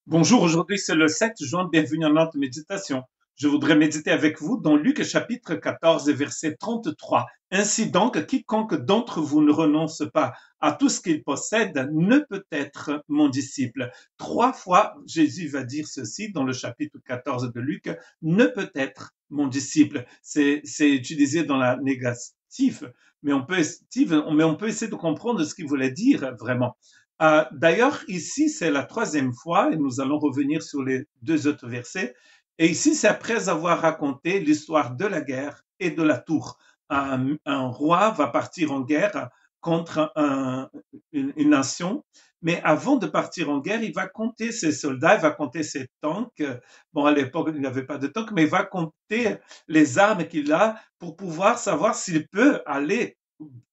Bonjour, aujourd'hui c'est le 7 juin, bienvenue à notre méditation. Je voudrais méditer avec vous dans Luc chapitre 14 verset 33. Ainsi donc, quiconque d'entre vous ne renonce pas à tout ce qu'il possède ne peut être mon disciple. Trois fois, Jésus va dire ceci dans le chapitre 14 de Luc, ne peut être mon disciple. C'est utilisé dans la négative, mais on peut essayer de comprendre ce qu'il voulait dire vraiment. D'ailleurs, ici, c'est la troisième fois, et nous allons revenir sur les deux autres versets. Et ici, c'est après avoir raconté l'histoire de la guerre et de la tour. Un roi va partir en guerre contre une nation, mais avant de partir en guerre, il va compter ses soldats, il va compter ses tanks. Bon, à l'époque, il n'y avait pas de tanks, mais il va compter les armes qu'il a pour pouvoir savoir s'il peut aller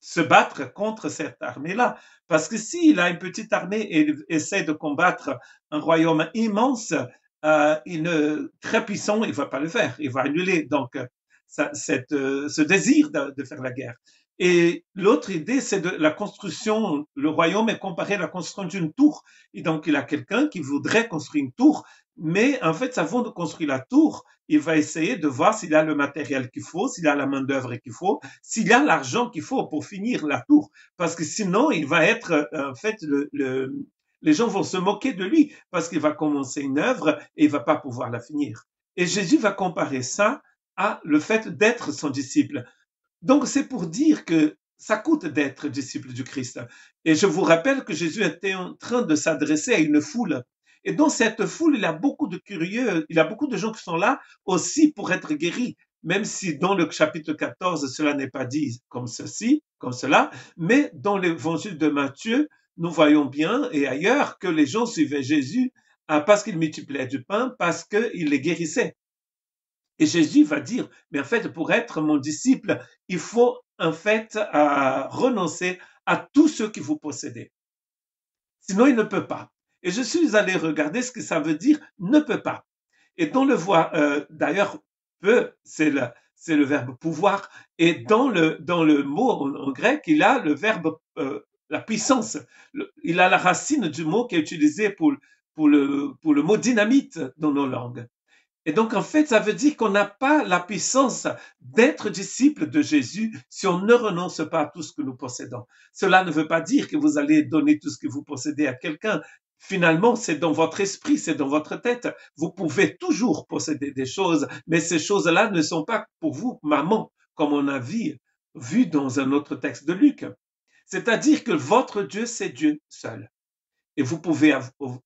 se battre contre cette armée-là. Parce que s'il a une petite armée et il essaie de combattre un royaume immense, très puissant, il ne va pas le faire. Il va annuler donc ce désir de faire la guerre. Et l'autre idée, c'est de la construction. Le royaume est comparé à la construction d'une tour. Et donc, il y a quelqu'un qui voudrait construire une tour, mais en fait, avant de construire la tour, il va essayer de voir s'il a le matériel qu'il faut, s'il a la main d'œuvre qu'il faut, s'il a l'argent qu'il faut pour finir la tour. Parce que sinon, il va être, en fait, les gens vont se moquer de lui parce qu'il va commencer une œuvre et il va pas pouvoir la finir. Et Jésus va comparer ça à le fait d'être son disciple. Donc, c'est pour dire que ça coûte d'être disciple du Christ. Et je vous rappelle que Jésus était en train de s'adresser à une foule. Et dans cette foule, il y a beaucoup de curieux, il y a beaucoup de gens qui sont là aussi pour être guéris, même si dans le chapitre 14, cela n'est pas dit comme ceci, comme cela, mais dans l'évangile de Matthieu, nous voyons bien, et ailleurs, que les gens suivaient Jésus parce qu'il multipliait du pain, parce qu'il les guérissait. Et Jésus va dire, mais en fait, pour être mon disciple, il faut en fait renoncer à tout ce que vous possédez. Sinon, il ne peut pas. Et je suis allé regarder ce que ça veut dire ne peut pas. Et dans le voix, d'ailleurs, peut, c'est le verbe pouvoir. Et dans le mot en grec, il a le verbe la puissance. Il a la racine du mot qui est utilisé pour le mot dynamite dans nos langues. Et donc, en fait, ça veut dire qu'on n'a pas la puissance d'être disciple de Jésus si on ne renonce pas à tout ce que nous possédons. Cela ne veut pas dire que vous allez donner tout ce que vous possédez à quelqu'un. Finalement, c'est dans votre esprit, c'est dans votre tête. Vous pouvez toujours posséder des choses, mais ces choses-là ne sont pas pour vous, maman, comme on a vu dans un autre texte de Luc. C'est-à-dire que votre Dieu, c'est Dieu seul. Et vous pouvez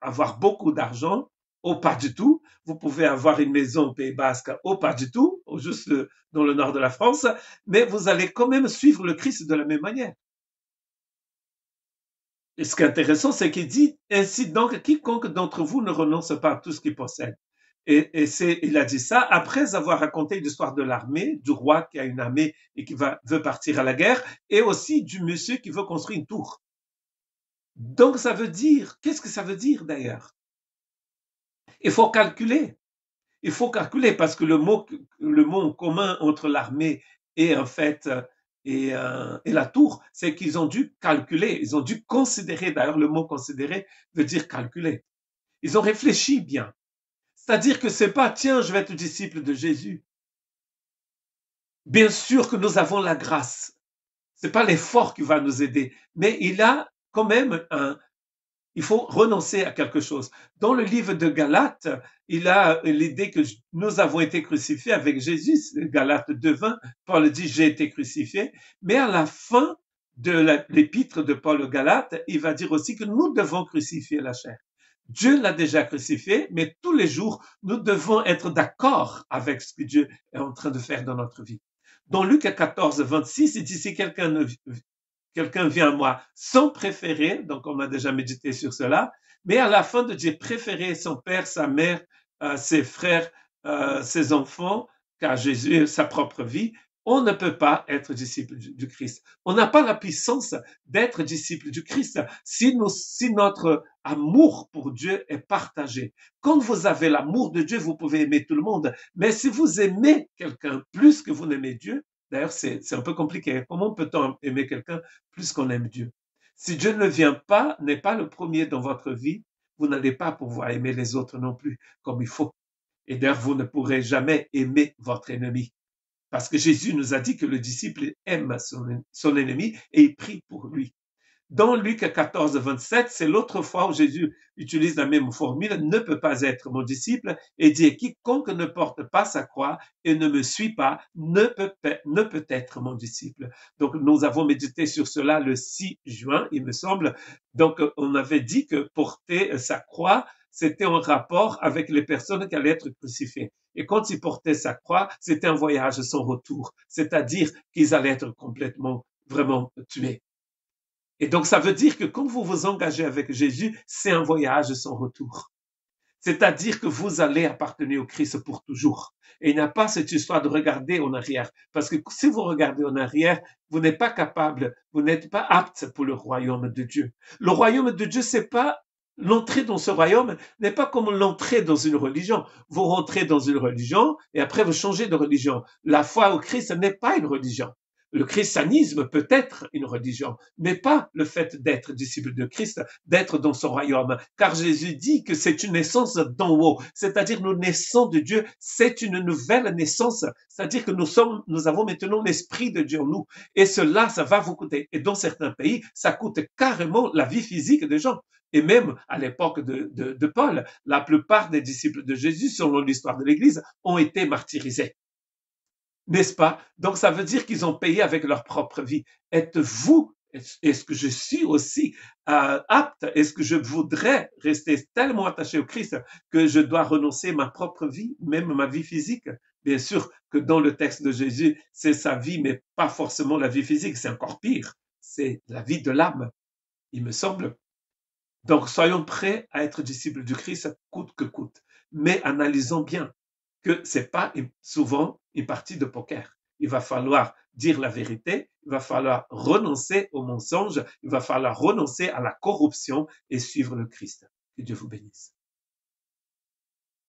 avoir beaucoup d'argent, ou pas du tout. Vous pouvez avoir une maison au Pays Basque, ou pas du tout, ou juste dans le nord de la France, mais vous allez quand même suivre le Christ de la même manière. Et ce qui est intéressant, c'est qu'il dit ainsi donc, quiconque d'entre vous ne renonce pas à tout ce qu'il possède. Il a dit ça après avoir raconté l'histoire de l'armée, du roi qui a une armée et qui veut partir à la guerre, et aussi du monsieur qui veut construire une tour. Donc ça veut dire, qu'est-ce que ça veut dire d'ailleurs? Il faut calculer. Il faut calculer parce que le mot commun entre l'armée et en fait et la tour, c'est qu'ils ont dû calculer, ils ont dû considérer. D'ailleurs, le mot considérer veut dire calculer. Ils ont réfléchi bien. C'est-à-dire que c'est pas tiens, je vais être disciple de Jésus. Bien sûr que nous avons la grâce. C'est pas l'effort qui va nous aider, mais il a quand même il faut renoncer à quelque chose. Dans le livre de Galates, il a l'idée que nous avons été crucifiés avec Jésus. Galates 2:20, Paul dit j'ai été crucifié. Mais à la fin de l'épître de Paul aux Galates, il va dire aussi que nous devons crucifier la chair. Dieu l'a déjà crucifié, mais tous les jours, nous devons être d'accord avec ce que Dieu est en train de faire dans notre vie. Dans Luc 14:26, il dit si quelqu'un vient à moi sans préférer, donc on a déjà médité sur cela, mais à la fin de dire préférer son père, sa mère, ses frères, ses enfants, car Jésus est sa propre vie, on ne peut pas être disciple du Christ. On n'a pas la puissance d'être disciple du Christ si notre amour pour Dieu est partagé. Quand vous avez l'amour de Dieu, vous pouvez aimer tout le monde. Mais si vous aimez quelqu'un plus que vous n'aimez Dieu, d'ailleurs, c'est un peu compliqué. Comment peut-on aimer quelqu'un plus qu'on aime Dieu? Si Dieu ne vient pas, n'est pas le premier dans votre vie, vous n'allez pas pouvoir aimer les autres non plus comme il faut. Et d'ailleurs, vous ne pourrez jamais aimer votre ennemi. Parce que Jésus nous a dit que le disciple aime son ennemi et il prie pour lui. Dans Luc 14, 27, c'est l'autre fois où Jésus utilise la même formule, ne peut pas être mon disciple, et dit, quiconque ne porte pas sa croix et ne me suit pas, ne peut être mon disciple. Donc, nous avons médité sur cela le 6 juin, il me semble. Donc, on avait dit que porter sa croix, c'était en rapport avec les personnes qui allaient être crucifiées. Et quand ils portaient sa croix, c'était un voyage sans retour, c'est-à-dire qu'ils allaient être complètement, vraiment tués. Et donc, ça veut dire que quand vous vous engagez avec Jésus, c'est un voyage sans retour. C'est-à-dire que vous allez appartenir au Christ pour toujours. Et il n'y a pas cette histoire de regarder en arrière. Parce que si vous regardez en arrière, vous n'êtes pas capable, vous n'êtes pas apte pour le royaume de Dieu. Le royaume de Dieu, c'est pas l'entrée dans ce royaume n'est pas comme l'entrée dans une religion. Vous rentrez dans une religion et après vous changez de religion. La foi au Christ n'est pas une religion. Le christianisme peut être une religion, mais pas le fait d'être disciple de Christ, d'être dans son royaume. Car Jésus dit que c'est une naissance d'en haut, c'est-à-dire nous naissons de Dieu, c'est une nouvelle naissance, c'est-à-dire que nous avons maintenant l'Esprit de Dieu en nous. Et cela, ça va vous coûter. Et dans certains pays, ça coûte carrément la vie physique des gens. Et même à l'époque de Paul, la plupart des disciples de Jésus, selon l'histoire de l'Église, ont été martyrisés. N'est-ce pas? Donc, ça veut dire qu'ils ont payé avec leur propre vie. Êtes-vous, est-ce que je suis aussi apte? Est-ce que je voudrais rester tellement attaché au Christ que je dois renoncer à ma propre vie, même ma vie physique? Bien sûr que dans le texte de Jésus, c'est sa vie, mais pas forcément la vie physique. C'est encore pire. C'est la vie de l'âme, il me semble. Donc, soyons prêts à être disciples du Christ coûte que coûte. Mais analysons bien que c'est pas souvent une partie de poker. Il va falloir dire la vérité, il va falloir renoncer au mensonge, il va falloir renoncer à la corruption et suivre le Christ. Que Dieu vous bénisse.